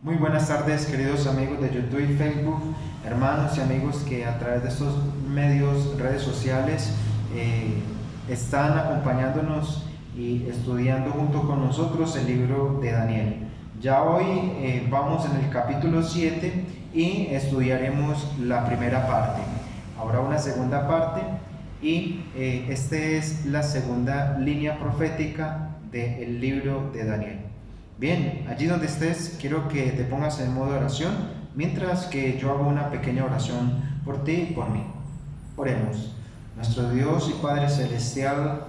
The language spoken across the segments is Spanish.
Muy buenas tardes, queridos amigos de YouTube y Facebook, hermanos y amigos que a través de estos medios, redes sociales, están acompañándonos y estudiando junto con nosotros el libro de Daniel. Ya hoy vamos en el capítulo 7 y estudiaremos la primera parte. Habrá una segunda parte y esta es la segunda línea profética del libro de Daniel. Bien, allí donde estés, quiero que te pongas en modo oración, mientras que yo hago una pequeña oración por ti y por mí. Oremos. Nuestro Dios y Padre Celestial,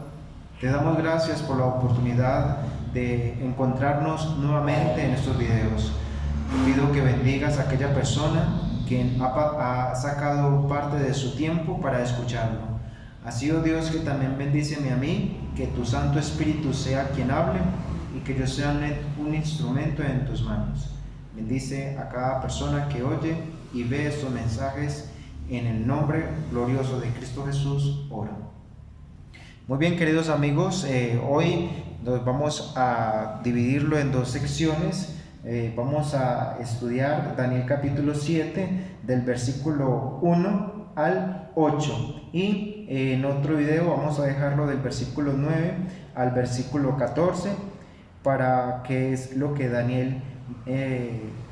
te damos gracias por la oportunidad de encontrarnos nuevamente en estos videos. Te pido que bendigas a aquella persona que ha sacado parte de su tiempo para escucharlo. Así, oh Dios, que también bendíceme a mí, que tu Santo Espíritu sea quien hable y que yo sea un instrumento en tus manos. Bendice a cada persona que oye y ve estos mensajes. En el nombre glorioso de Cristo Jesús, oro. Muy bien, queridos amigos, hoy nos vamos a dividirlo en dos secciones. Vamos a estudiar Daniel capítulo 7 del versículo 1 al 8 y en otro video vamos a dejarlo del versículo 9 al versículo 14 para qué es lo que Daniel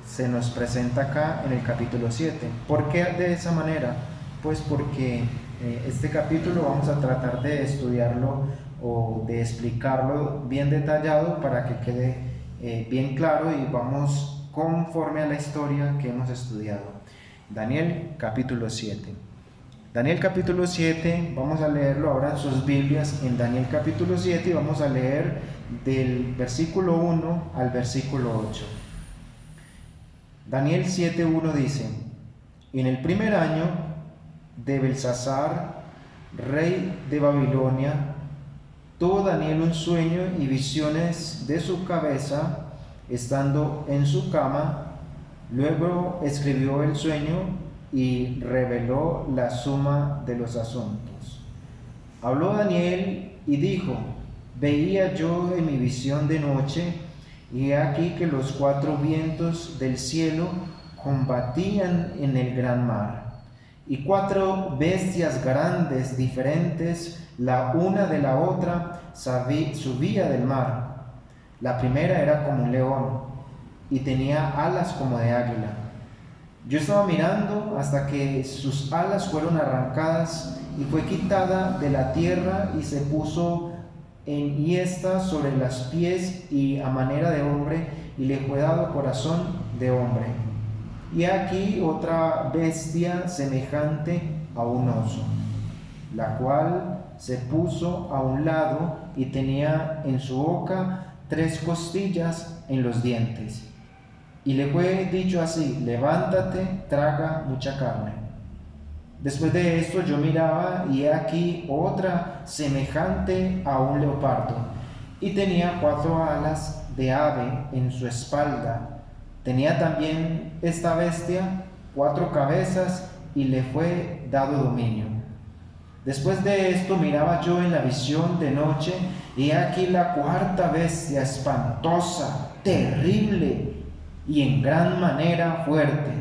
se nos presenta acá en el capítulo 7. ¿Por qué de esa manera? Pues porque este capítulo vamos a tratar de estudiarlo o de explicarlo bien detallado para que quede bien claro y vamos conforme a la historia que hemos estudiado. Daniel capítulo 7. Daniel capítulo 7, vamos a leerlo ahora en sus Biblias, en Daniel capítulo 7, y vamos a leer del versículo 1 al versículo 8. Daniel 7:1 dice: en el primer año de Belsasar, rey de Babilonia, tuvo Daniel un sueño y visiones de su cabeza, estando en su cama. Luego escribió el sueño y reveló la suma de los asuntos. Habló Daniel y dijo: veía yo en mi visión de noche, y he aquí que los cuatro vientos del cielo combatían en el gran mar, y cuatro bestias grandes, diferentes la una de la otra, subía del mar. La primera era como un león, y tenía alas como de águila. Yo estaba mirando hasta que sus alas fueron arrancadas y fue quitada de la tierra y se puso enhiesta sobre los pies y a manera de hombre, y le fue dado corazón de hombre. Y aquí otra bestia semejante a un oso, la cual se puso a un lado y tenía en su boca 3 costillas en los dientes. Y le fue dicho así: levántate, traga mucha carne. Después de esto yo miraba, y he aquí otra semejante a un leopardo, y tenía 4 alas de ave en su espalda. Tenía también esta bestia 4 cabezas, y le fue dado dominio. Después de esto miraba yo en la visión de noche, y he aquí la 4ª bestia, espantosa, terrible y en gran manera fuerte,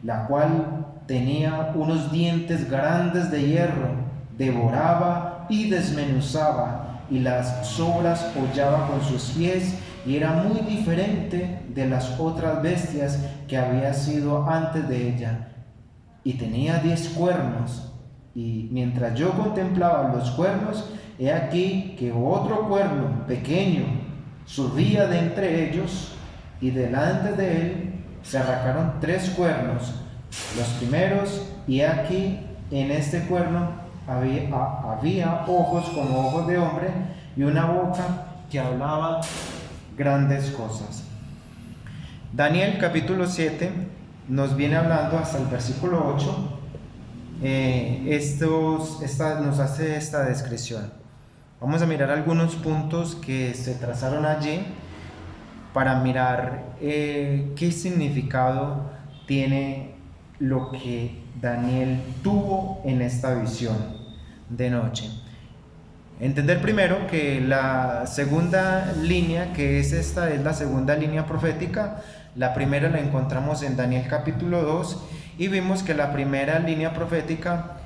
la cual tenía unos dientes grandes de hierro, devoraba y desmenuzaba, y las sobras hollaba con sus pies, y era muy diferente de las otras bestias que había sido antes de ella, y tenía 10 cuernos. Y mientras yo contemplaba los cuernos, he aquí que otro cuerno pequeño subía de entre ellos, y delante de él se arrancaron 3 cuernos, los primeros, y aquí en este cuerno había ojos como ojos de hombre, y una boca que hablaba grandes cosas. Daniel capítulo 7 nos viene hablando hasta el versículo 8. Nos hace esta descripción. Vamos a mirar algunos puntos que se trazaron allí para mirar qué significado tiene lo que Daniel tuvo en esta visión de noche. Entender primero que la segunda línea, que es esta, es la segunda línea profética. La primera la encontramos en Daniel capítulo 2 y vimos que la primera línea profética,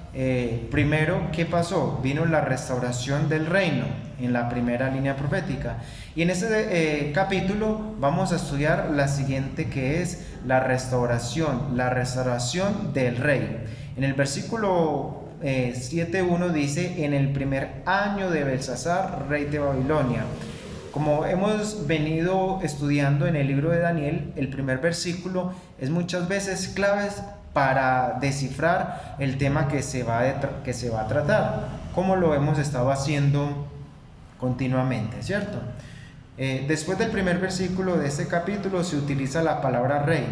primero, ¿qué pasó? Vino la restauración del reino en la primera línea profética. Y en este capítulo vamos a estudiar la siguiente, que es la restauración del rey. En el versículo 7.1 dice: en el primer año de Belsasar, rey de Babilonia. Como hemos venido estudiando en el libro de Daniel, el primer versículo es muchas veces clave para descifrar el tema que se va a tratar, como lo hemos estado haciendo continuamente, ¿cierto? Después del primer versículo de este capítulo se utiliza la palabra rey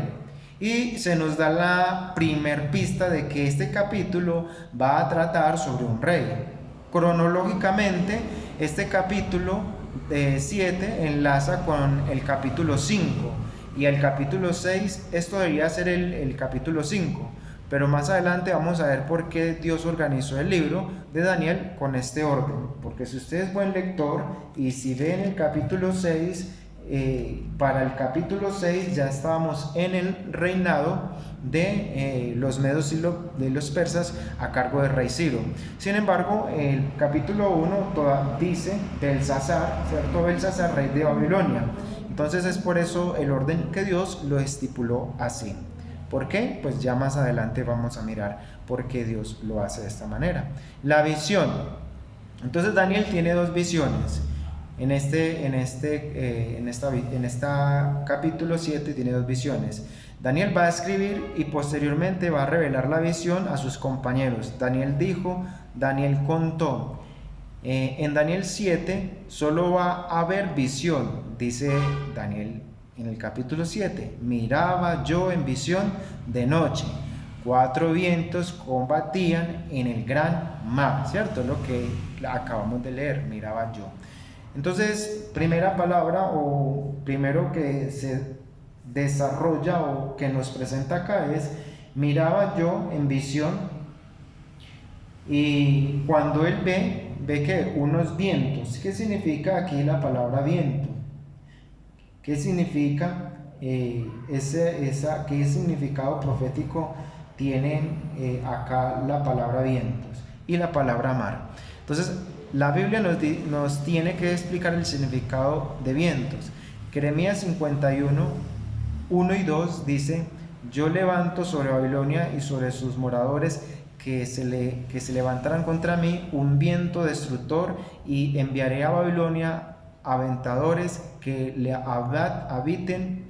y se nos da la primer pista de que este capítulo va a tratar sobre un rey. Cronológicamente, este capítulo 7 enlaza con el capítulo 5 y el capítulo 6, esto debería ser el capítulo 5, pero más adelante vamos a ver por qué Dios organizó el libro de Daniel con este orden, porque si usted es buen lector y si ve en el capítulo 6, para el capítulo 6 ya estábamos en el reinado de los medos y de los persas a cargo del rey Ciro. Sin embargo, el capítulo 1 dice Belsasar, ¿cierto? Belsasar, rey de Babilonia. Entonces es por eso el orden que Dios lo estipuló así. ¿Por qué? Pues ya más adelante vamos a mirar por qué Dios lo hace de esta manera. La visión. Entonces Daniel tiene dos visiones. En esta capítulo 7 tiene dos visiones. Daniel va a escribir y posteriormente va a revelar la visión a sus compañeros. Daniel dijo, Daniel contó. En Daniel 7 solo va a haber visión, dice Daniel en el capítulo 7. Miraba yo en visión de noche, 4 vientos combatían en el gran mar, ¿cierto? Lo que acabamos de leer, miraba yo. Entonces, primera palabra o primero que se desarrolla o que nos presenta acá es: miraba yo en visión. Y cuando él ve que unos vientos. ¿Qué significa aquí la palabra viento? ¿Qué significa qué significado profético tiene acá la palabra vientos y la palabra mar? Entonces la Biblia nos tiene que explicar el significado de vientos. Jeremías 51, 1 y 2 dice: yo levanto sobre Babilonia y sobre sus moradores que se levantarán contra mí un viento destructor, y enviaré a Babilonia aventadores que le habiten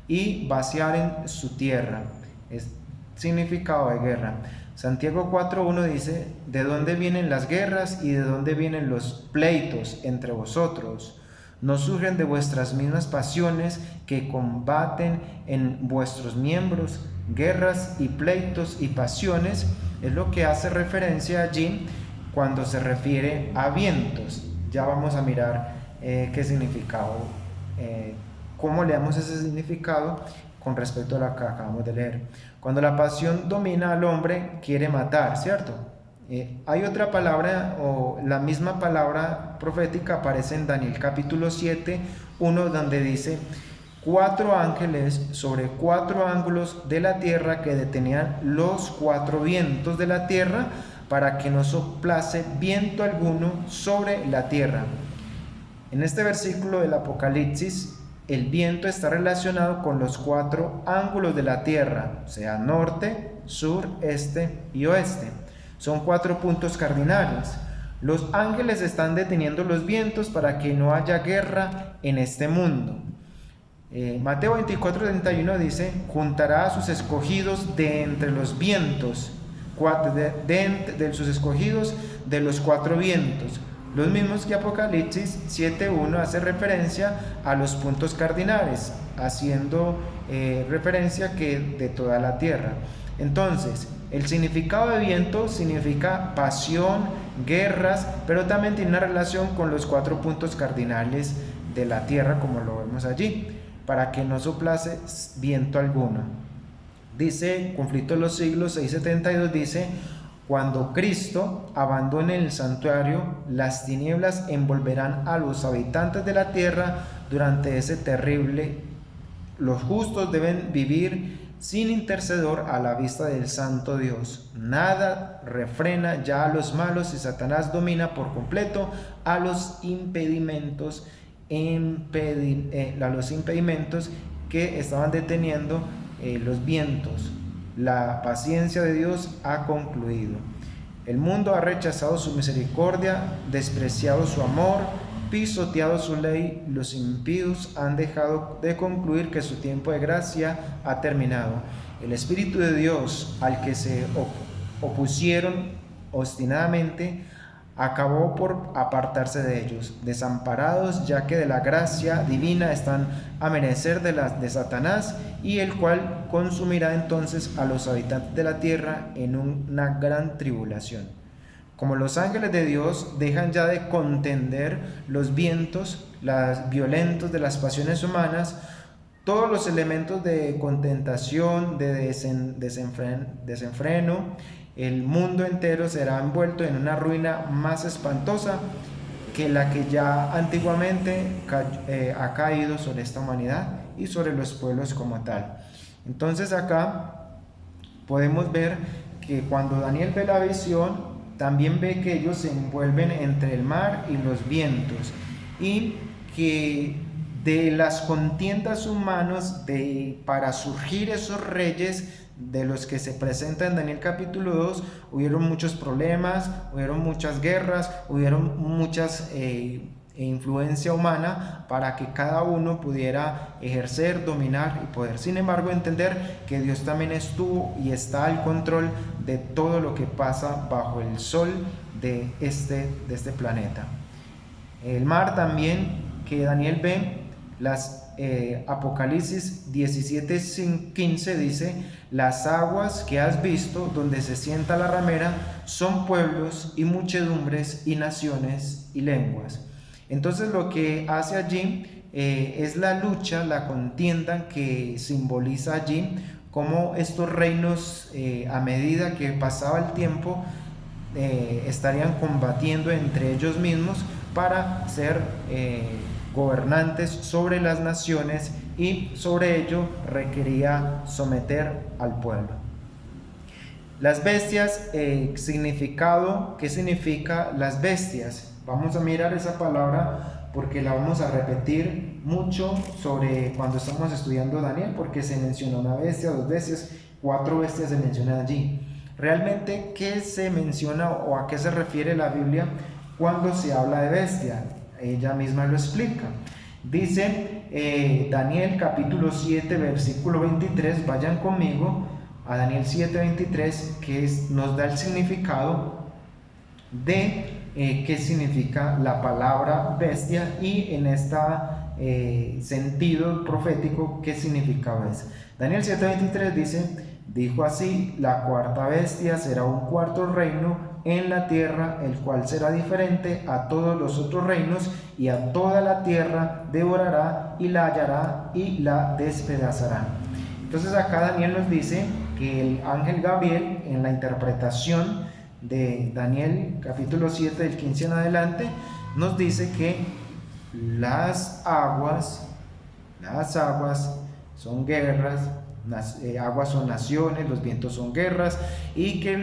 y vaciaren su tierra. Es significado de guerra. Santiago 4.1 dice: ¿de dónde vienen las guerras y de dónde vienen los pleitos entre vosotros? ¿No surgen de vuestras mismas pasiones que combaten en vuestros miembros? Guerras y pleitos y pasiones es lo que hace referencia allí cuando se refiere a vientos. Ya vamos a mirar qué significado, cómo leemos ese significado con respecto a lo que acabamos de leer. Cuando la pasión domina al hombre, quiere matar, ¿cierto? Hay otra palabra, o la misma palabra profética aparece en Daniel capítulo 7, 1, donde dice: 4 ángeles sobre 4 ángulos de la tierra que detenían los 4 vientos de la tierra para que no soplase viento alguno sobre la tierra. En este versículo del Apocalipsis, el viento está relacionado con los 4 ángulos de la tierra, o sea, norte, sur, este y oeste. Son 4 puntos cardinales. Los ángeles están deteniendo los vientos para que no haya guerra en este mundo. Mateo 24:31 dice: juntará a sus escogidos de entre los vientos, de sus escogidos de los 4 vientos. Los mismos que Apocalipsis 7.1 hace referencia a los puntos cardinales, haciendo referencia que de toda la tierra. Entonces, el significado de viento significa pasión, guerras, pero también tiene una relación con los 4 puntos cardinales de la tierra, como lo vemos allí, para que no soplase viento alguno. Dice Conflicto de los Siglos 6.72, dice: Cuando Cristo abandone el santuario, las tinieblas envolverán a los habitantes de la tierra durante ese terrible. Los justos deben vivir sin intercedor a la vista del Santo Dios. Nada refrena ya a los malos y Satanás domina por completo a los impedimentos que estaban deteniendo los vientos. La paciencia de Dios ha concluido. El mundo ha rechazado su misericordia, despreciado su amor, pisoteado su ley. Los impíos han dejado de concluir que su tiempo de gracia ha terminado. El Espíritu de Dios, al que se opusieron obstinadamente, acabó por apartarse de ellos, desamparados, ya que de la gracia divina están a merecer de Satanás, y el cual consumirá entonces a los habitantes de la tierra en una gran tribulación. Como los ángeles de Dios dejan ya de contender los vientos violentos de las pasiones humanas, todos los elementos de contentación, de desenfreno, el mundo entero será envuelto en una ruina más espantosa que la que ya antiguamente ha caído sobre esta humanidad y sobre los pueblos como tal. Entonces acá podemos ver que cuando Daniel ve la visión, también ve que ellos se envuelven entre el mar y los vientos, y que de las contiendas humanas para surgir esos reyes de los que se presenta en Daniel capítulo 2, hubieron muchos problemas, hubieron muchas guerras, hubieron muchas influencia humana para que cada uno pudiera ejercer, dominar y poder. Sin embargo, entender que Dios también estuvo y está al control de todo lo que pasa bajo el sol de este planeta. El mar también que Daniel ve, Apocalipsis 17:15 dice: las aguas que has visto donde se sienta la ramera son pueblos y muchedumbres y naciones y lenguas. Entonces lo que hace allí es la lucha, la contienda que simboliza allí cómo estos reinos a medida que pasaba el tiempo estarían combatiendo entre ellos mismos para ser gobernantes sobre las naciones, y sobre ello requería someter al pueblo. Las bestias, significado, ¿qué significa las bestias? Vamos a mirar esa palabra porque la vamos a repetir mucho sobre cuando estamos estudiando Daniel, porque se menciona una bestia, dos bestias, 4 bestias se mencionan allí. Realmente, ¿qué se menciona o a qué se refiere la Biblia cuando se habla de bestia? Ella misma lo explica. Dice Daniel capítulo 7 versículo 23, vayan conmigo a Daniel 7:23, que nos da el significado de qué significa la palabra bestia, y en este sentido profético, qué significaba eso. Daniel 7:23 dice: dijo así, la cuarta bestia será un cuarto reino en la tierra, el cual será diferente a todos los otros reinos, y a toda la tierra devorará y la hallará y la despedazará. Entonces acá Daniel nos dice que el ángel Gabriel, en la interpretación de Daniel capítulo 7 del 15 en adelante, nos dice que las aguas son guerras, aguas son naciones, los vientos son guerras, y que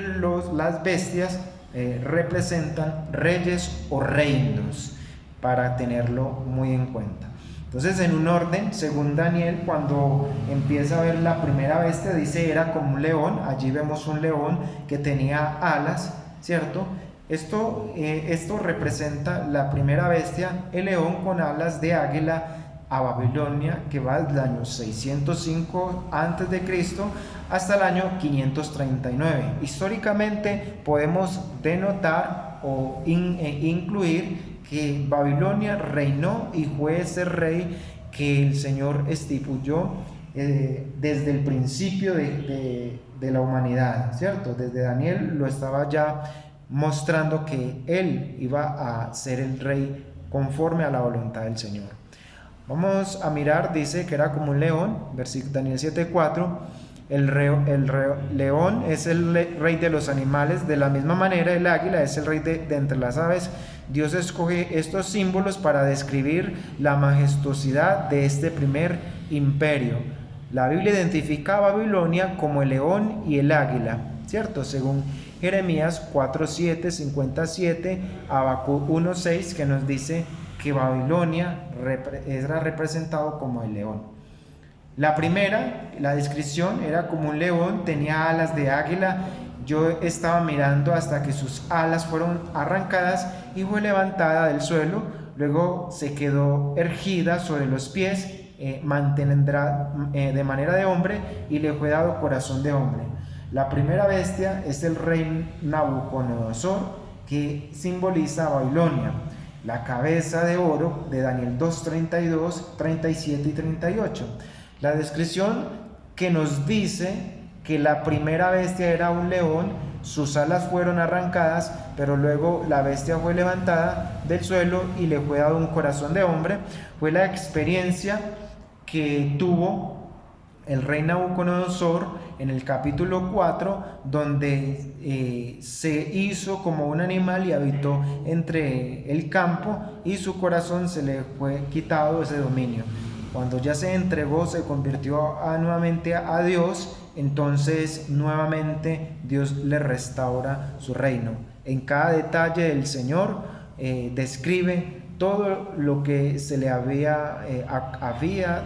las bestias representan reyes o reinos, para tenerlo muy en cuenta. Entonces, en un orden, según Daniel, cuando empieza a ver la primera bestia, dice era como un león. Allí vemos un león que tenía alas, ¿cierto? Esto representa la primera bestia, el león con alas de águila, a Babilonia, que va desde el año 605 a.C. hasta el año 539. Históricamente podemos denotar o incluir que Babilonia reinó y fue ese rey que el Señor estipuló desde el principio de la humanidad, ¿cierto? Desde Daniel lo estaba ya mostrando que él iba a ser el rey conforme a la voluntad del Señor. Vamos a mirar, dice que era como un león, versículo Daniel 7:4, León es el rey de los animales. De la misma manera, el águila es el rey de entre las aves. Dios escoge estos símbolos para describir la majestuosidad de este primer imperio. La Biblia identifica a Babilonia como el león y el águila, ¿cierto? Según Jeremías 4:7, 57, Habacuc 1:6, que nos dice que Babilonia era representado como el león. La primera, la descripción, era como un león, tenía alas de águila. Yo estaba mirando hasta que sus alas fueron arrancadas y fue levantada del suelo, luego se quedó erguida sobre los pies, mantendrá de manera de hombre y le fue dado corazón de hombre. La primera bestia es el rey Nabucodonosor, que simboliza a Babilonia. La cabeza de oro de Daniel 2:32, 37 y 38. La descripción que nos dice que la primera bestia era un león, sus alas fueron arrancadas, pero luego la bestia fue levantada del suelo y le fue dado un corazón de hombre, fue la experiencia que tuvo el rey Nabucodonosor en el capítulo 4, donde se hizo como un animal y habitó entre el campo, y su corazón se le fue quitado ese dominio. Cuando ya se entregó, se convirtió nuevamente a Dios, entonces nuevamente Dios le restaura su reino. En cada detalle el Señor describe todo lo que se le había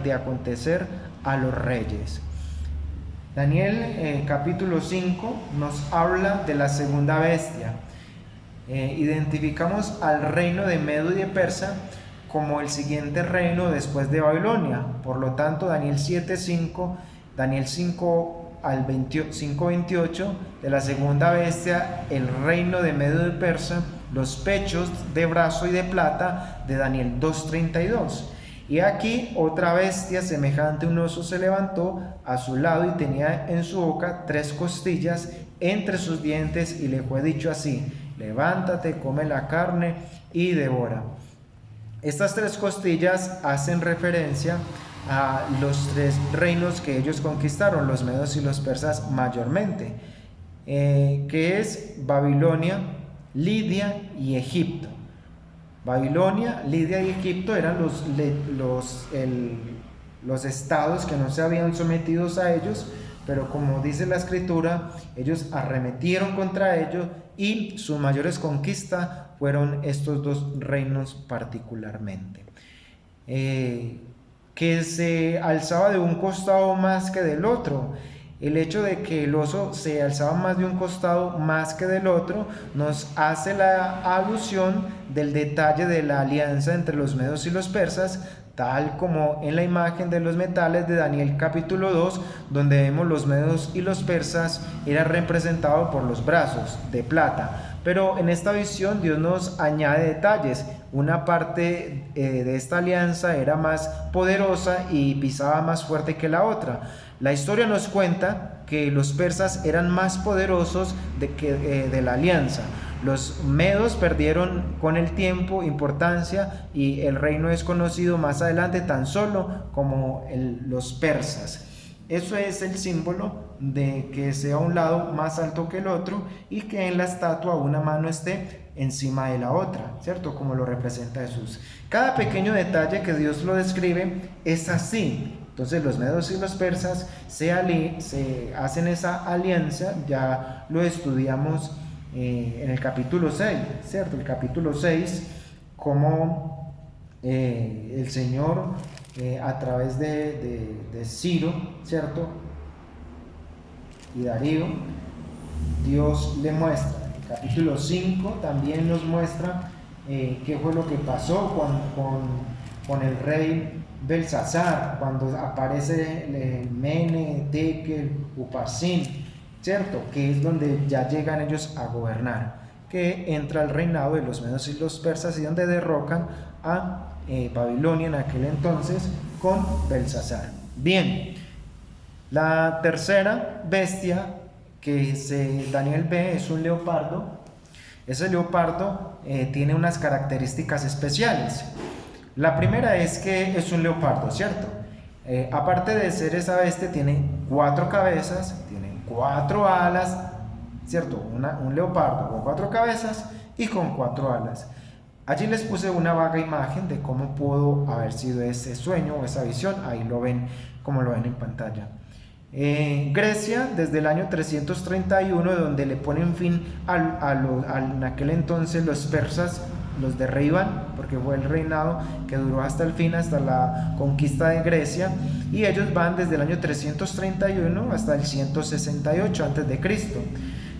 de acontecer a los reyes. Daniel capítulo 5 nos habla de la segunda bestia. Identificamos al reino de Medo y de Persa como el siguiente reino después de Babilonia. Por lo tanto, Daniel 7:5, Daniel 5 al 5:28, de la segunda bestia, el reino de Medo y de Persa, los pechos de brazo y de plata, de Daniel 2:32. Y aquí otra bestia semejante a un oso se levantó a su lado y tenía en su boca 3 costillas entre sus dientes, y le fue dicho así: levántate, come la carne y devora. Estas 3 costillas hacen referencia a los 3 reinos que ellos conquistaron, los medos y los persas mayormente, que es Babilonia, Lidia y Egipto. Babilonia, Lidia y Egipto eran los estados que no se habían sometido a ellos, pero como dice la escritura, ellos arremetieron contra ellos, y sus mayores conquistas fueron estos 2 reinos particularmente. Que se alzaba de un costado más que del otro. El hecho de que el oso se alzaba más de un costado más que del otro nos hace la alusión del detalle de la alianza entre los medos y los persas, tal como en la imagen de los metales de Daniel capítulo 2, donde vemos los medos y los persas eran representados por los brazos de plata. Pero en esta visión Dios nos añade detalles. Una parte de esta alianza era más poderosa y pisaba más fuerte que la otra. La historia nos cuenta que los persas eran más poderosos de la alianza. Los medos perdieron con el tiempo importancia, y el reino es conocido más adelante tan solo como los persas. Eso es el símbolo de que sea un lado más alto que el otro, y que en la estatua una mano esté encima de la otra, ¿cierto? Como lo representa Jesús. Cada pequeño detalle que Dios lo describe es así. Entonces los medos y los persas se hacen esa alianza. Ya lo estudiamos en el capítulo 6, ¿cierto? El capítulo 6, como el Señor a través de Ciro, ¿cierto? Y Darío, Dios le muestra. El capítulo 5 también nos muestra qué fue lo que pasó con el rey Belsasar, cuando aparece Mene, Tekel, Uparsin, ¿cierto? Que es donde ya llegan ellos a gobernar, que entra el reinado de los medos y los persas, y donde derrocan a Babilonia en aquel entonces con Belsasar. Bien, la tercera bestia que Daniel ve es un leopardo. Ese leopardo tiene unas características especiales. La primera es que es un leopardo, ¿cierto? Aparte de ser esa bestia, tiene 4 cabezas, tiene 4 alas, ¿cierto? Un leopardo con 4 cabezas y con 4 alas. Allí les puse una vaga imagen de cómo pudo haber sido ese sueño o esa visión. Ahí lo ven, como lo ven en pantalla. Grecia, desde el año 331, donde le ponen fin en aquel entonces los persas, los derriban, porque fue el reinado que duró hasta el fin, hasta la conquista de Grecia, y ellos van desde el año 331 hasta el 168 a.C.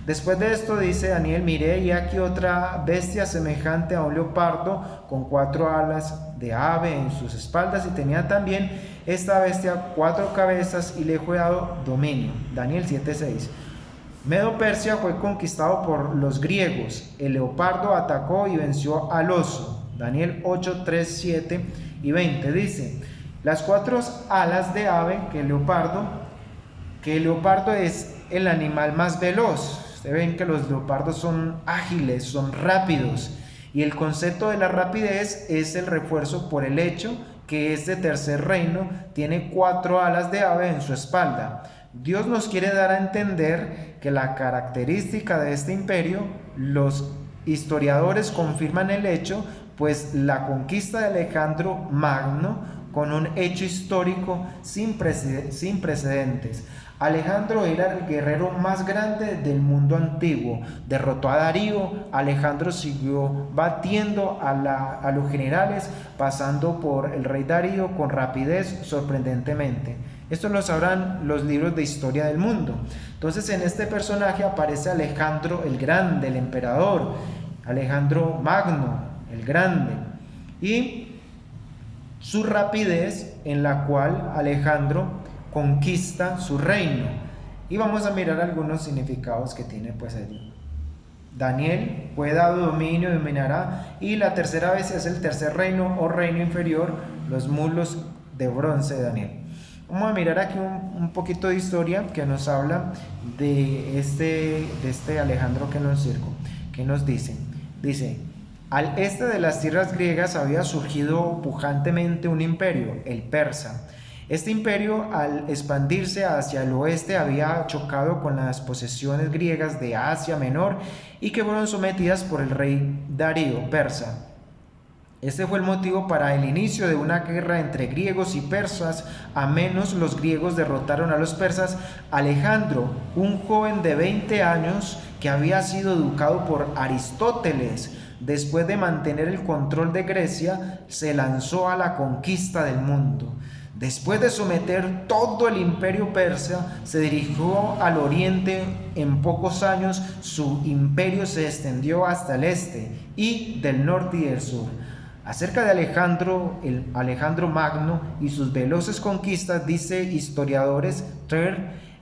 Después de esto dice Daniel: miré y aquí otra bestia semejante a un leopardo con 4 alas de ave en sus espaldas, y tenía también esta bestia 4 cabezas y le fue dado dominio. Daniel 7:6. Medo-Persia fue conquistado por los griegos. El leopardo atacó y venció al oso. Daniel 8:3, 7 y 20 dice: las 4 alas de ave que el leopardo es el animal más veloz. Ustedes ven que los leopardos son ágiles, son rápidos, y el concepto de la rapidez es el refuerzo por el hecho que este tercer reino tiene 4 alas de ave en su espalda. Dios nos quiere dar a entender que la característica de este imperio, los historiadores confirman el hecho, pues la conquista de Alejandro Magno con un hecho histórico sin precedentes. Alejandro era el guerrero más grande del mundo antiguo. Derrotó a Darío. Alejandro siguió batiendo a los generales, pasando por el rey Darío con rapidez sorprendentemente. Esto lo sabrán los libros de historia del mundo. Entonces, en este personaje aparece Alejandro el Grande, el emperador, Alejandro Magno, el Grande, y su rapidez en la cual Alejandro conquista su reino. Y vamos a mirar algunos significados que tiene pues allí. Daniel fue dado dominio, dominará, y la tercera vez es el tercer reino o reino inferior, los muslos de bronce de Daniel. Vamos a mirar aquí un poquito de historia que nos habla de este Alejandro que nos dice. Dice: al este de las tierras griegas había surgido pujantemente un imperio, el persa. Este imperio, al expandirse hacia el oeste, había chocado con las posesiones griegas de Asia Menor y que fueron sometidas por el rey Darío, persa. Este fue el motivo para el inicio de una guerra entre griegos y persas. A menos los griegos derrotaron a los persas. Alejandro, un joven de 20 años que había sido educado por Aristóteles, después de mantener el control de Grecia, se lanzó a la conquista del mundo. Después de someter todo el imperio persa, se dirigió al oriente. En pocos años su imperio se extendió hasta el este y del norte y del sur. Acerca de Alejandro Magno y sus veloces conquistas, dice historiadores,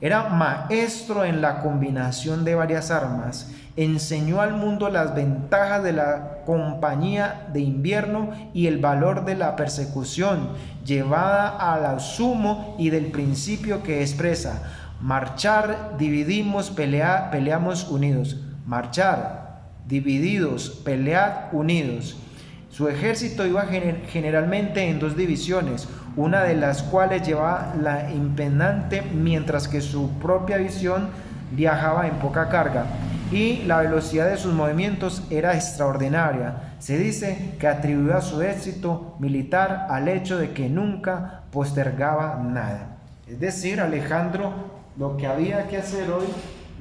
era maestro en la combinación de varias armas. Enseñó al mundo las ventajas de la compañía de invierno y el valor de la persecución llevada a la sumo, y del principio que expresa: marchar, dividimos, peleamos unidos. Marchar, divididos, pelead unidos. Su ejército iba generalmente en 2 divisiones, una de las cuales llevaba la impedante, mientras que su propia visión viajaba en poca carga, y la velocidad de sus movimientos era extraordinaria. Se dice que atribuyó su éxito militar al hecho de que nunca postergaba nada. Es decir, Alejandro lo que había que hacer hoy,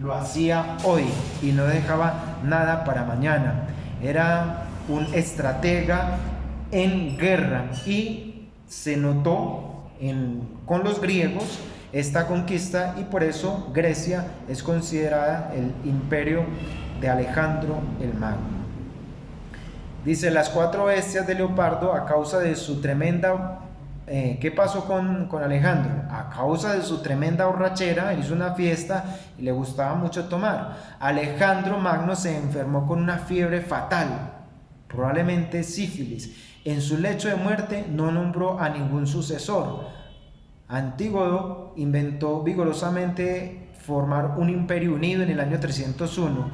lo hacía hoy y no dejaba nada para mañana. Era un estratega en guerra, y se notó con los griegos esta conquista, y por eso Grecia es considerada el imperio de Alejandro el Magno. Dice: las 4 bestias de leopardo, a causa de su tremenda... ¿qué pasó con Alejandro? A causa de su tremenda borrachera, hizo una fiesta y le gustaba mucho tomar. Alejandro Magno se enfermó con una fiebre fatal, probablemente sífilis. En su lecho de muerte no nombró a ningún sucesor. Antígono intentó vigorosamente formar un imperio unido en el año 301.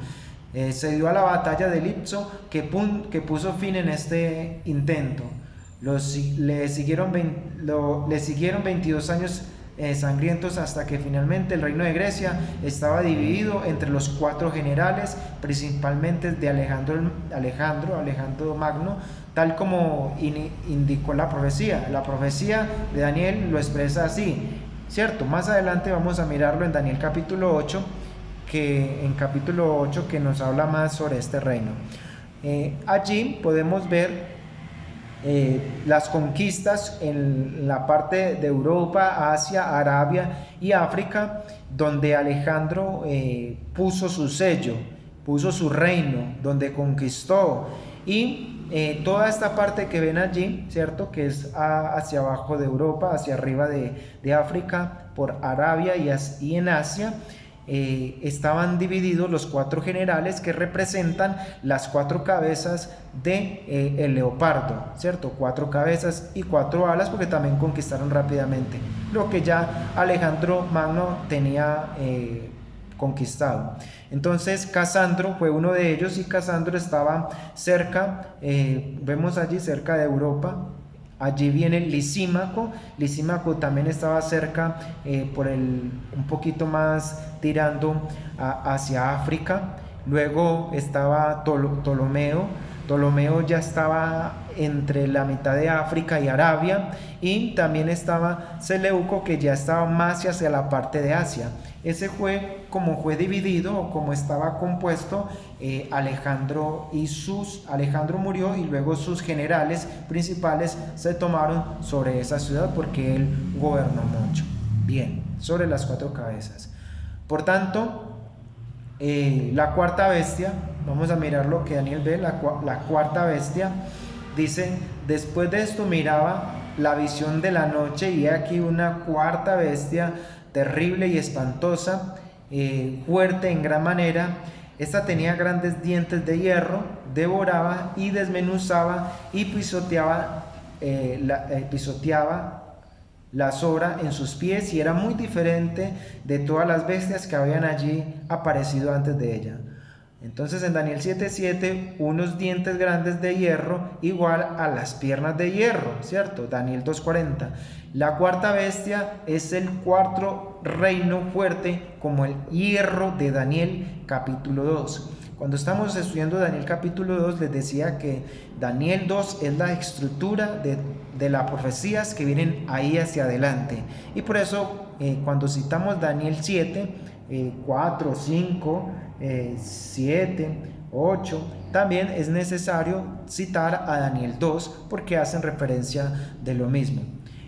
Se dio a la batalla de Lipso, que puso fin en este intento. Le siguieron 22 años sangrientos, hasta que finalmente el reino de Grecia estaba dividido entre los 4 generales, principalmente de Alejandro Magno, tal como indicó la profecía. La profecía de Daniel lo expresa así, ¿cierto? Más adelante vamos a mirarlo en Daniel capítulo 8, que nos habla más sobre este reino. Allí podemos ver las conquistas en la parte de Europa, Asia, Arabia y África, donde Alejandro puso su sello, puso su reino, donde conquistó. Y toda esta parte que ven allí, ¿cierto?, que es hacia abajo de Europa, hacia arriba de África, por Arabia y en Asia, estaban divididos los 4 generales que representan las 4 cabezas de el leopardo, ¿cierto? 4 cabezas y 4 alas, porque también conquistaron rápidamente lo que ya Alejandro Magno tenía conquistado. Entonces Casandro fue uno de ellos, y Casandro estaba cerca, vemos allí cerca de Europa. Allí viene Lisímaco. Lisímaco también estaba cerca, un poquito más tirando hacia África. Luego estaba Ptolomeo. Ptolomeo ya estaba entre la mitad de África y Arabia, y también estaba Seleuco, que ya estaba más hacia la parte de Asia. Ese fue como fue dividido, o como estaba compuesto Alejandro. Alejandro murió, y luego sus generales principales se tomaron sobre esa ciudad, porque él gobernó mucho. Bien, sobre las 4 cabezas. Por tanto, la cuarta bestia, vamos a mirar lo que Daniel ve. La cuarta bestia dice: después de esto miraba la visión de la noche, y aquí una cuarta bestia, terrible y espantosa, fuerte en gran manera. Esta tenía grandes dientes de hierro, devoraba y desmenuzaba y pisoteaba la sobra en sus pies, y era muy diferente de todas las bestias que habían allí aparecido antes de ella. Entonces en Daniel 7:7, unos dientes grandes de hierro igual a las piernas de hierro, ¿cierto? Daniel 2:40. La cuarta bestia es el 4 reino fuerte, como el hierro de Daniel capítulo 2. Cuando estamos estudiando Daniel capítulo 2, les decía que Daniel 2 es la estructura de las profecías que vienen ahí hacia adelante. Y por eso cuando citamos Daniel 7, 4, 5, 7, 8, también es necesario citar a Daniel 2, porque hacen referencia de lo mismo.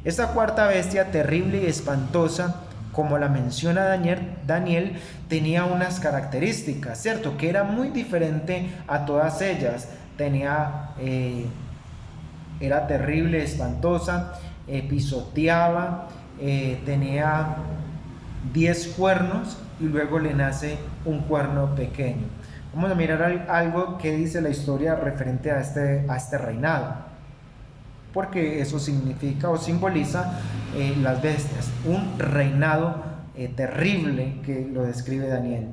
Esta cuarta bestia, terrible y espantosa, como la menciona Daniel, tenía unas características, ¿cierto?, que era muy diferente a todas ellas. Era terrible, espantosa, pisoteaba, tenía 10 cuernos, y luego le nace un cuerno pequeño. Vamos a mirar algo que dice la historia referente a este reinado, porque eso significa o simboliza las bestias, un reinado terrible que lo describe Daniel.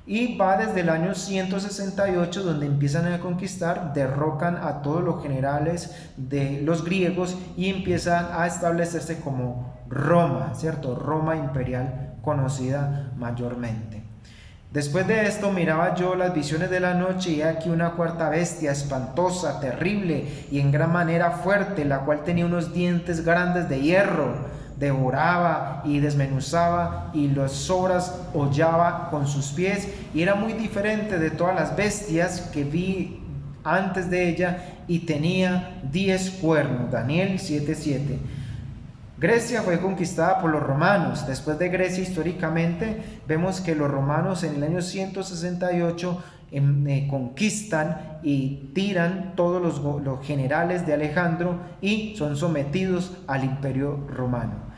Y va desde el año 168, donde empiezan a conquistar, derrocan a todos los generales de los griegos, y empiezan a establecerse como Roma, ¿cierto? Roma imperial, conocida mayormente. Después de esto miraba yo las visiones de la noche, y aquí una cuarta bestia, espantosa, terrible y en gran manera fuerte, la cual tenía unos dientes grandes de hierro, devoraba y desmenuzaba, y las sobras hollaba con sus pies, y era muy diferente de todas las bestias que vi antes de ella, y tenía 10 cuernos. Daniel 7:7. Grecia fue conquistada por los romanos. Después de Grecia, históricamente, vemos que los romanos en el año 168 conquistan y tiran todos los generales de Alejandro, y son sometidos al imperio romano.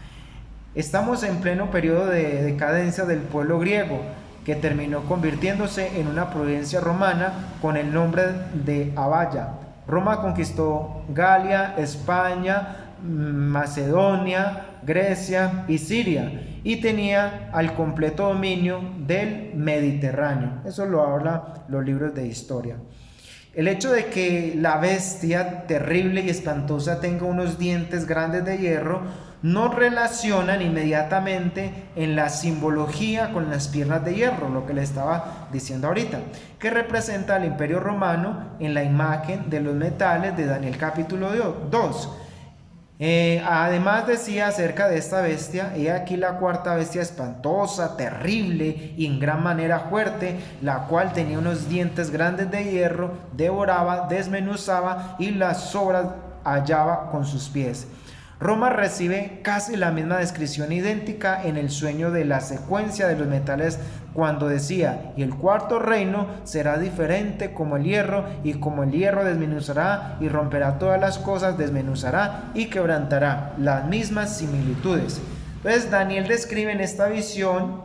Estamos en pleno periodo de decadencia del pueblo griego, que terminó convirtiéndose en una provincia romana con el nombre de Abaya. Roma conquistó Galia, España, Macedonia, Grecia y Siria, y tenía al completo dominio del Mediterráneo. Eso lo habla los libros de historia. El hecho de que la bestia terrible y espantosa tenga unos dientes grandes de hierro no relacionan inmediatamente en la simbología con las piernas de hierro, lo que le estaba diciendo ahorita, que representa al Imperio Romano en la imagen de los metales de Daniel capítulo 2. Además decía acerca de esta bestia: he aquí la cuarta bestia espantosa, terrible y en gran manera fuerte, la cual tenía unos dientes grandes de hierro, devoraba, desmenuzaba y las sobras hallaba con sus pies. Roma recibe casi la misma descripción idéntica en el sueño de la secuencia de los metales, cuando decía: y el cuarto reino será diferente como el hierro, y como el hierro desmenuzará y romperá todas las cosas, desmenuzará y quebrantará las mismas similitudes. Entonces Daniel describe en esta visión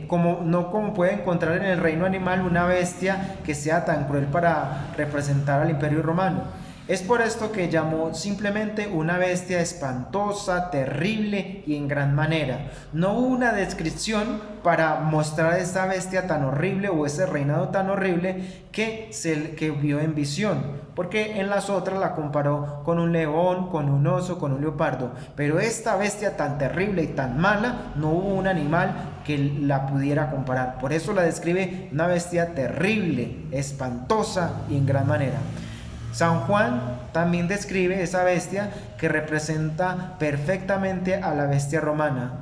como puede encontrar en el reino animal una bestia que sea tan cruel para representar al Imperio Romano. Es por esto que llamó simplemente una bestia espantosa, terrible y en gran manera. No hubo una descripción para mostrar esa bestia tan horrible o ese reinado tan horrible que vio en visión, porque en las otras la comparó con un león, con un oso, con un leopardo. Pero esta bestia tan terrible y tan mala, no hubo un animal que la pudiera comparar. Por eso la describe una bestia terrible, espantosa y en gran manera. San Juan también describe esa bestia que representa perfectamente a la bestia romana.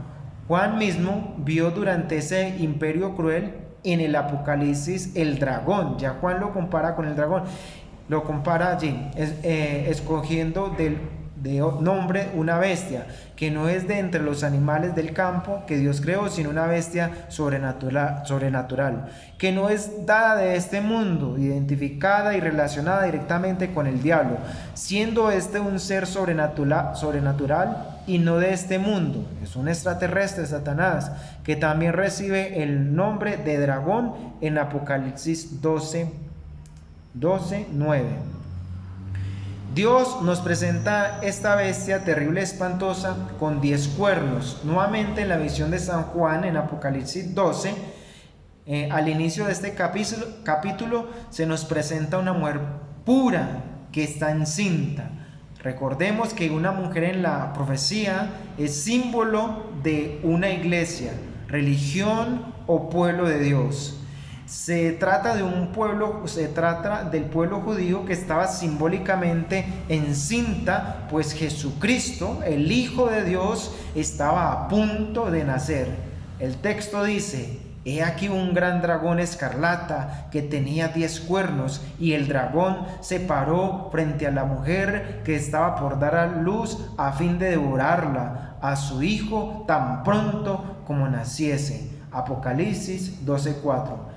Juan mismo vio durante ese imperio cruel en el Apocalipsis el dragón. Ya Juan lo compara con el dragón. Lo compara allí, escogiendo de nombre una bestia que no es de entre los animales del campo que Dios creó, sino una bestia sobrenatural, que no es dada de este mundo, identificada y relacionada directamente con el diablo, siendo este un ser sobrenatural y no de este mundo. Es un extraterrestre, Satanás, que también recibe el nombre de dragón en Apocalipsis 12:9. Dios nos presenta esta bestia terrible, espantosa, con 10 cuernos. Nuevamente en la visión de San Juan en Apocalipsis 12, al inicio de este capítulo se nos presenta una mujer pura que está encinta. Recordemos que una mujer en la profecía es símbolo de una iglesia, religión o pueblo de Dios. Se trata del pueblo judío que estaba simbólicamente encinta, pues Jesucristo, el Hijo de Dios, estaba a punto de nacer. El texto dice: he aquí un gran dragón escarlata que tenía 10 cuernos, y el dragón se paró frente a la mujer que estaba por dar a luz a fin de devorarla, a su hijo, tan pronto como naciese. Apocalipsis 12:4.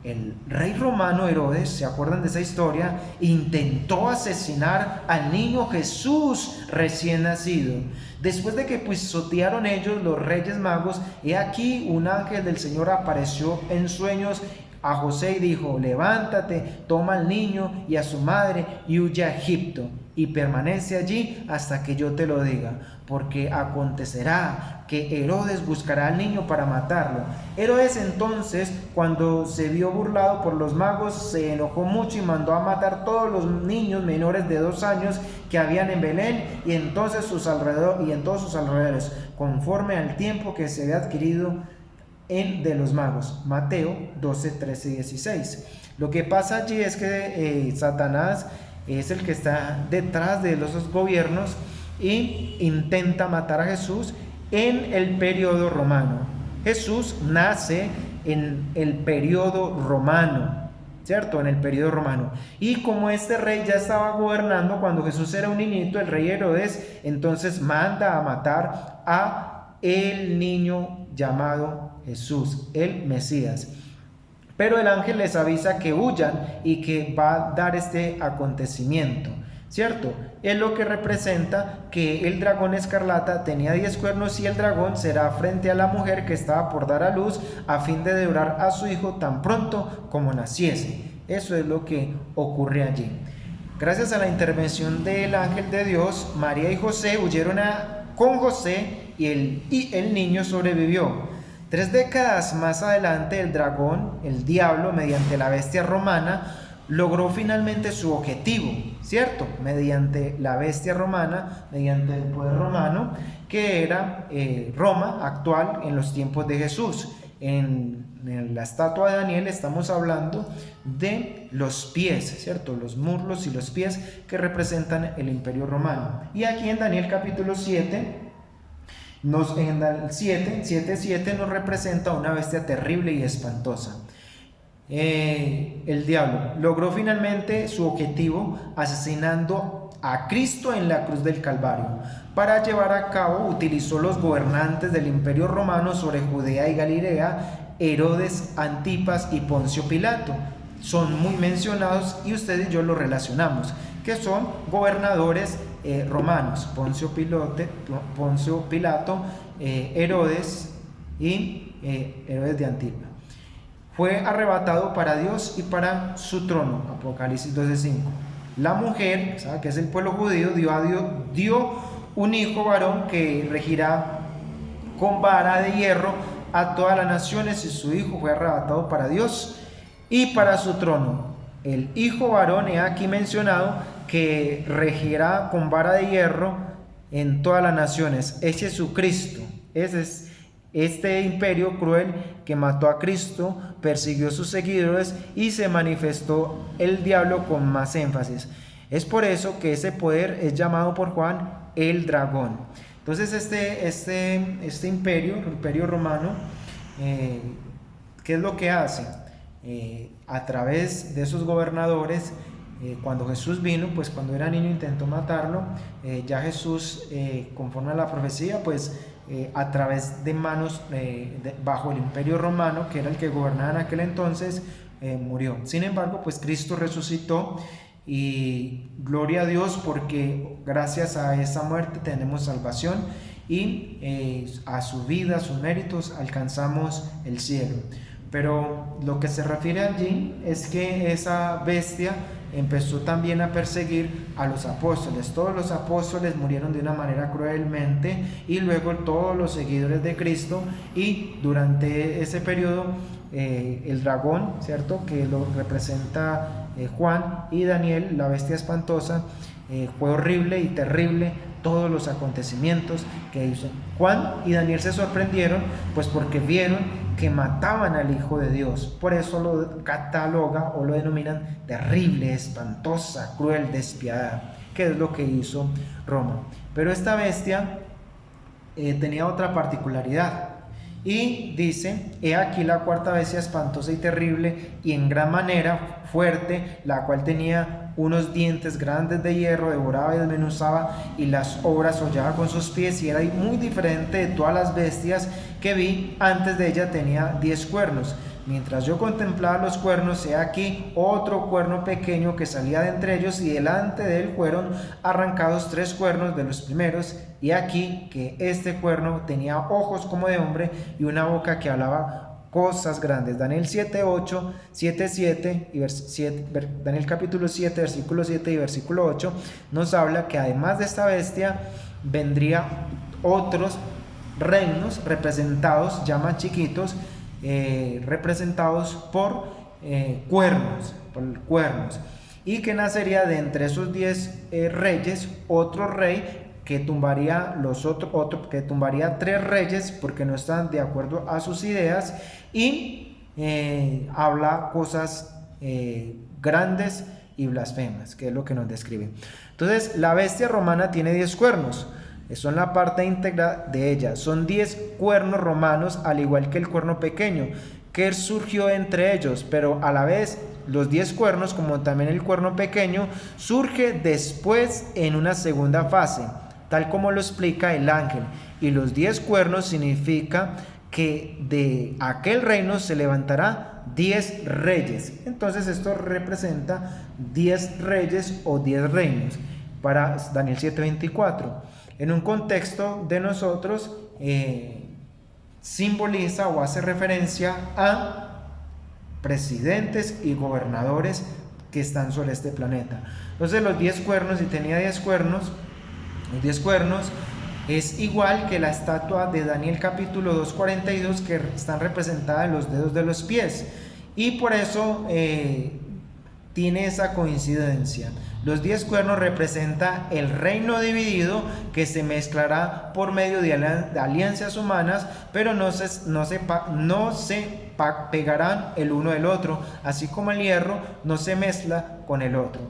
El rey romano Herodes, ¿se acuerdan de esa historia?, intentó asesinar al niño Jesús recién nacido. Después de que pisotearon ellos los reyes magos, he aquí un ángel del Señor apareció en sueños a José y dijo: levántate, toma al niño y a su madre y huye a Egipto, y permanece allí hasta que yo te lo diga, porque acontecerá que Herodes buscará al niño para matarlo. Herodes entonces, cuando se vio burlado por los magos, se enojó mucho y mandó a matar todos los niños menores de 2 años que habían en Belén y en todos sus alrededores, conforme al tiempo que se había adquirido de los magos. Mateo 12, 13 y 16. Lo que pasa allí es que Satanás es el que está detrás de los gobiernos y intenta matar a Jesús en el periodo romano. Jesús nace en el periodo romano, ¿cierto? En el periodo romano. Y como este rey ya estaba gobernando cuando Jesús era un niñito, el rey Herodes, entonces manda a matar a el niño llamado Jesús, el Mesías. Pero el ángel les avisa que huyan y que va a dar este acontecimiento, ¿cierto? Es lo que representa que el dragón escarlata tenía 10 cuernos y el dragón será frente a la mujer que estaba por dar a luz a fin de devorar a su hijo tan pronto como naciese. Eso es lo que ocurre allí. Gracias a la intervención del ángel de Dios, María y José huyeron con José y el niño sobrevivió. 3 décadas más adelante, el dragón, el diablo, mediante la bestia romana, logró finalmente su objetivo, ¿cierto? Mediante la bestia romana, mediante el poder romano, que era Roma actual en los tiempos de Jesús. En la estatua de Daniel estamos hablando de los pies, ¿cierto? Los muslos y los pies que representan el imperio romano. Y aquí en Daniel capítulo 7, en el 7:7 nos representa una bestia terrible y espantosa. El diablo logró finalmente su objetivo asesinando a Cristo en la cruz del Calvario. Para llevar a cabo utilizó los gobernantes del imperio romano sobre Judea y Galilea, Herodes, Antipas y Poncio Pilato. Son muy mencionados y ustedes y yo los relacionamos, que son gobernadores romanos: Poncio Pilato, Herodes y Herodes de Antipas. Fue arrebatado para Dios y para su trono. Apocalipsis 12:5. La mujer, ¿sabe?, que es el pueblo judío, dio un hijo varón que regirá con vara de hierro a todas las naciones, y su hijo fue arrebatado para Dios y para su trono. El hijo varón, he aquí mencionado, que regirá con vara de hierro en todas las naciones, es Jesucristo. Ese es este imperio cruel que mató a Cristo, persiguió a sus seguidores y se manifestó el diablo con más énfasis. Es por eso que ese poder es llamado por Juan el dragón. Entonces este imperio, el imperio romano, ¿qué es lo que hace? A través de esos gobernadores, cuando Jesús vino, pues cuando era niño intentó matarlo. Ya Jesús, conforme a la profecía, pues a través de manos bajo el imperio romano, que era el que gobernaba en aquel entonces, murió. Sin embargo, pues Cristo resucitó, y gloria a Dios, porque gracias a esa muerte tenemos salvación, y a su vida, a sus méritos, alcanzamos el cielo. Pero lo que se refiere allí es que esa bestia empezó también a perseguir a los apóstoles. Todos los apóstoles murieron de una manera cruelmente, y luego todos los seguidores de Cristo, y durante ese periodo el dragón, ¿cierto?, que lo representa Juan y Daniel, la bestia espantosa, fue horrible y terrible todos los acontecimientos que hizo. Juan y Daniel se sorprendieron, pues porque vieron que mataban al Hijo de Dios. Por eso lo cataloga o lo denominan terrible, espantosa, cruel, despiadada, que es lo que hizo Roma. Pero esta bestia tenía otra particularidad, y dice: he aquí la cuarta bestia espantosa y terrible, y en gran manera fuerte, la cual tenía unos dientes grandes de hierro, devoraba y desmenuzaba, y las obras hollaba con sus pies, y era muy diferente de todas las bestias que vi. Antes de ella tenía 10 cuernos. Mientras yo contemplaba los cuernos, he aquí otro cuerno pequeño que salía de entre ellos, y delante de él fueron arrancados 3 cuernos de los primeros. Y aquí que este cuerno tenía ojos como de hombre y una boca que hablaba cosas grandes. Daniel 7:8, 7:7 y Daniel capítulo 7, versículo 7 y versículo 8 nos habla que además de esta bestia vendría otros reinos representados, ya más chiquitos, representados por cuernos, y que nacería de entre esos 10 reyes otro rey que tumbaría que tumbaría 3 reyes porque no están de acuerdo a sus ideas, y habla cosas grandes y blasfemas, que es lo que nos describe. Entonces, la bestia romana tiene 10 cuernos. Son la parte íntegra de ella. Son 10 cuernos romanos, al igual que el cuerno pequeño, que surgió entre ellos, pero a la vez los 10 cuernos, como también el cuerno pequeño, surge después en una segunda fase, tal como lo explica el ángel. Y los 10 cuernos significa que de aquel reino se levantará 10 reyes. Entonces esto representa 10 reyes o 10 reinos para Daniel 7:24. En un contexto de nosotros, simboliza o hace referencia a presidentes y gobernadores que están sobre este planeta. Entonces los 10 cuernos, si tenía 10 cuernos, los 10 cuernos es igual que la estatua de Daniel capítulo 2:42, que están representadas en los dedos de los pies, y por eso tiene esa coincidencia. Los 10 cuernos representan el reino dividido que se mezclará por medio de alianzas humanas, pero no se pegarán el uno del otro, así como el hierro no se mezcla con el otro.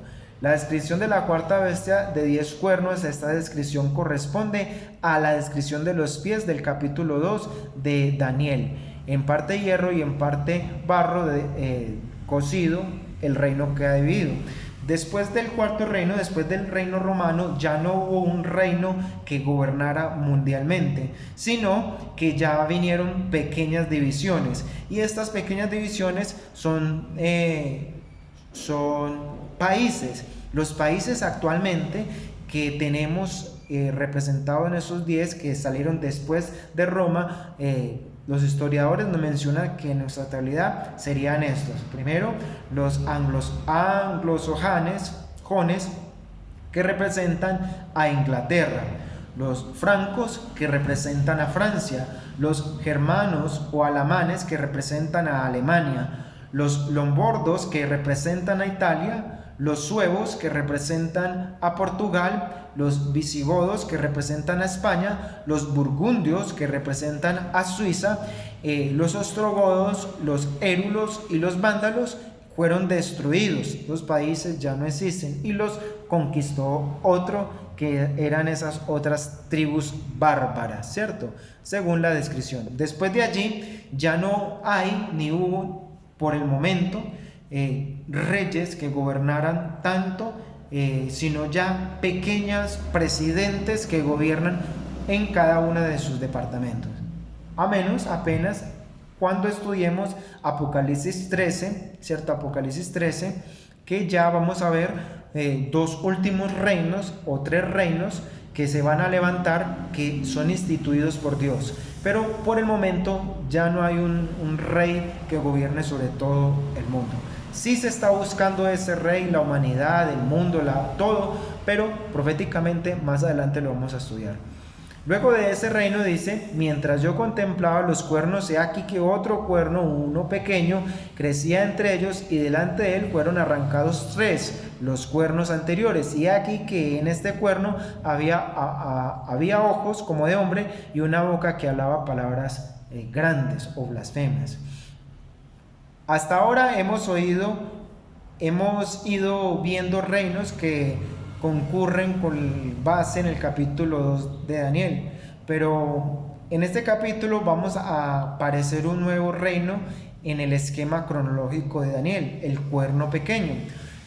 La descripción de la cuarta bestia de 10 cuernos, esta descripción corresponde a la descripción de los pies del capítulo 2 de Daniel, en parte hierro y en parte barro cocido, el reino queda dividido. Después del cuarto reino, después del reino romano, ya no hubo un reino que gobernara mundialmente, sino que ya vinieron pequeñas divisiones, y estas pequeñas divisiones son países. Los países actualmente que tenemos representados en esos 10 que salieron después de Roma, los historiadores nos mencionan que en nuestra actualidad serían estos. Primero, los anglosajones, que representan a Inglaterra, los francos, que representan a Francia, los germanos o alamanes, que representan a Alemania, los lombardos, que representan a Italia, los suevos, que representan a Portugal, los visigodos, que representan a España, los burgundios, que representan a Suiza, los ostrogodos, los érulos y los vándalos fueron destruidos. Los países ya no existen y los conquistó otro, que eran esas otras tribus bárbaras, ¿cierto? Según la descripción. Después de allí ya no hay ni hubo por el momento reyes que gobernaran tanto, sino ya pequeños presidentes que gobiernan en cada uno de sus departamentos. A menos apenas cuando estudiemos Apocalipsis 13, ¿cierto? Apocalipsis 13, que ya vamos a ver 2 últimos reinos o 3 reinos que se van a levantar, que son instituidos por Dios. Pero por el momento ya no hay un rey que gobierne sobre todo el mundo. Sí se está buscando ese rey, la humanidad, el mundo, todo, pero proféticamente más adelante lo vamos a estudiar. Luego de ese reino dice: mientras yo contemplaba los cuernos, he aquí que otro cuerno, uno pequeño, crecía entre ellos, y delante de él fueron arrancados 3, los cuernos anteriores. Y aquí que en este cuerno había ojos como de hombre y una boca que hablaba palabras grandes o blasfemas. Hasta ahora hemos ido viendo reinos que concurren con base en el capítulo 2 de Daniel, pero en este capítulo vamos a aparecer un nuevo reino en el esquema cronológico de Daniel, el cuerno pequeño.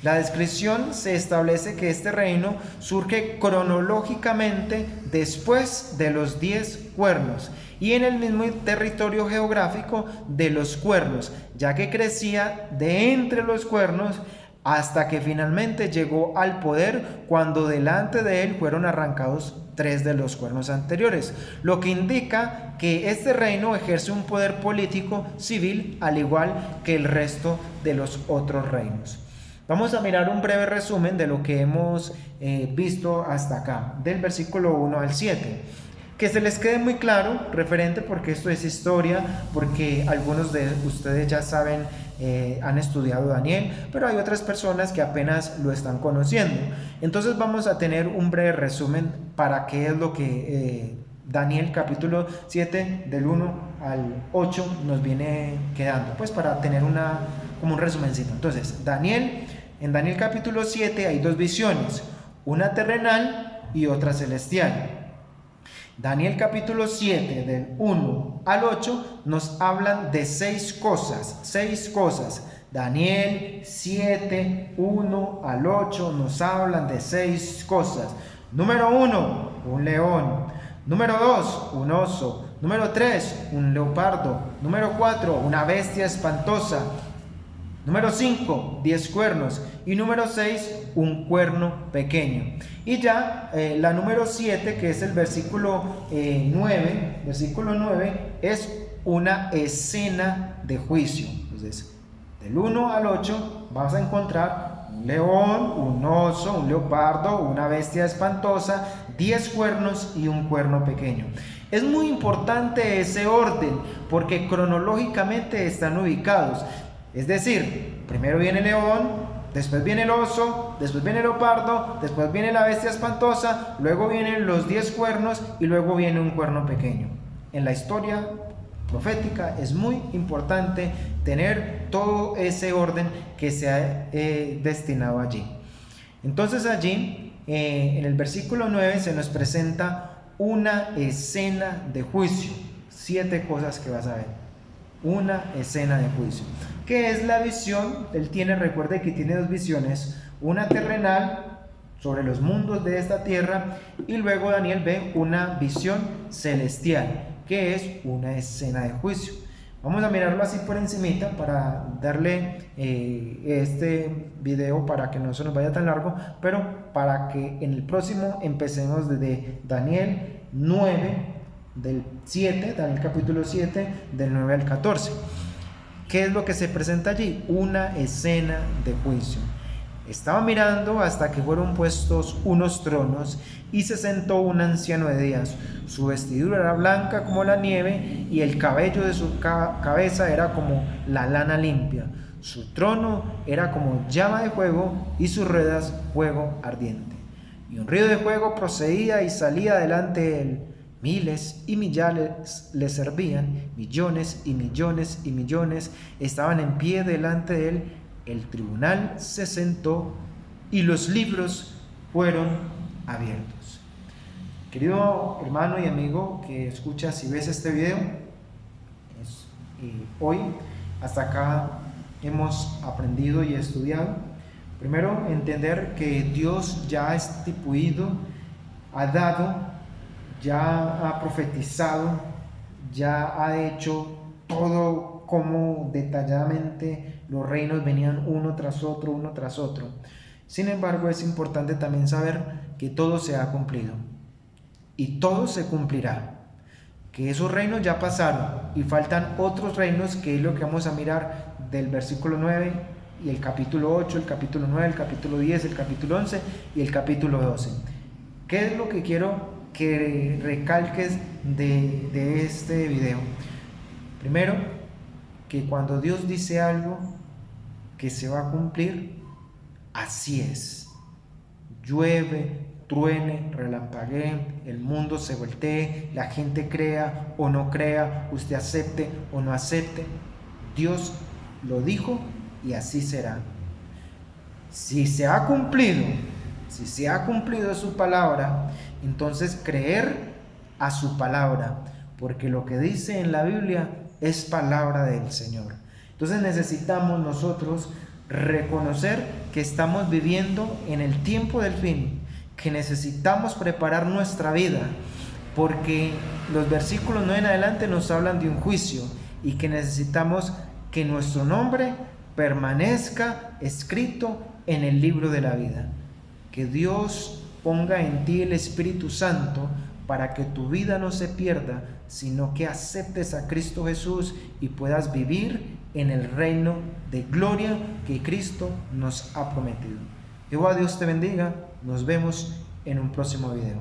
La descripción se establece que este reino surge cronológicamente después de los 10 cuernos y en el mismo territorio geográfico de los cuernos, ya que crecía de entre los cuernos hasta que finalmente llegó al poder cuando delante de él fueron arrancados 3 de los cuernos anteriores, lo que indica que este reino ejerce un poder político civil al igual que el resto de los otros reinos. Vamos a mirar un breve resumen de lo que hemos visto hasta acá, del versículo 1 al 7. Que se les quede muy claro, referente, porque esto es historia, porque algunos de ustedes ya saben, han estudiado Daniel, pero hay otras personas que apenas lo están conociendo. Entonces vamos a tener un breve resumen para qué es lo que Daniel capítulo 7 del 1 al 8 nos viene quedando, pues para tener como un resumencito. Entonces, en Daniel capítulo 7 hay 2 visiones, una terrenal y otra celestial. Daniel capítulo 7 del 1 al 8 nos hablan de 6 cosas. Daniel 7, 1 al 8 nos hablan de 6 cosas. Número 1, un león. Número 2, un oso. Número 3, un leopardo. Número 4, una bestia espantosa. Número 5, 10 cuernos. Y número 6, un cuerno pequeño. Y ya la número 7, que es el versículo 9, es una escena de juicio. Entonces, del 1 al 8 vas a encontrar un león, un oso, un leopardo, una bestia espantosa, 10 cuernos y un cuerno pequeño. Es muy importante ese orden porque cronológicamente están ubicados. Es decir, primero viene el león, Después viene el oso, después viene el leopardo, después viene la bestia espantosa, luego vienen los 10 cuernos y luego viene un cuerno pequeño. En la historia profética es muy importante tener todo ese orden que se ha destinado allí. Entonces allí, en el versículo 9 se nos presenta una escena de juicio. 7 cosas que vas a ver. Una escena de juicio. ¿Qué es la visión? Él recuerde que tiene 2 visiones, una terrenal sobre los mundos de esta tierra, y luego Daniel ve una visión celestial, que es una escena de juicio. Vamos a mirarlo así por encimita para darle este video para que no se nos vaya tan largo, pero para que en el próximo empecemos desde Daniel 9, del 7, Daniel capítulo 7, del 9 al 14. ¿Qué es lo que se presenta allí? Una escena de juicio. Estaba mirando hasta que fueron puestos unos tronos y se sentó un anciano de días. Su vestidura era blanca como la nieve y el cabello de su cabeza era como la lana limpia. Su trono era como llama de fuego y sus ruedas fuego ardiente. Y un río de fuego procedía y salía delante de él. Miles y millares le servían, millones y millones y millones estaban en pie delante de él. El tribunal se sentó y los libros fueron abiertos. Querido hermano y amigo que escuchas y ves este video, hoy hasta acá hemos aprendido y estudiado. Primero, entender que Dios ya ha instituido, ha dado, ya ha profetizado, ya ha hecho todo como detalladamente los reinos venían uno tras otro, uno tras otro. Sin embargo, es importante también saber que todo se ha cumplido y todo se cumplirá, que esos reinos ya pasaron y faltan otros reinos, que es lo que vamos a mirar del versículo 9 y el capítulo 8, el capítulo 9, el capítulo 10, el capítulo 11 y el capítulo 12. ¿Qué es lo que quiero que recalques de este video? Primero, que cuando Dios dice algo que se va a cumplir, así es. Llueve, truene, relampaguee, el mundo se voltee, la gente crea o no crea, usted acepte o no acepte, Dios lo dijo y así será. Si se ha cumplido su palabra, entonces creer a su palabra, porque lo que dice en la Biblia es palabra del Señor. Entonces necesitamos nosotros reconocer que estamos viviendo en el tiempo del fin, que necesitamos preparar nuestra vida, porque los versículos 9 en adelante nos hablan de un juicio y que necesitamos que nuestro nombre permanezca escrito en el libro de la vida. Que Dios ponga en ti el Espíritu Santo para que tu vida no se pierda, sino que aceptes a Cristo Jesús y puedas vivir en el reino de gloria que Cristo nos ha prometido. Jehová Dios te bendiga. Nos vemos en un próximo video.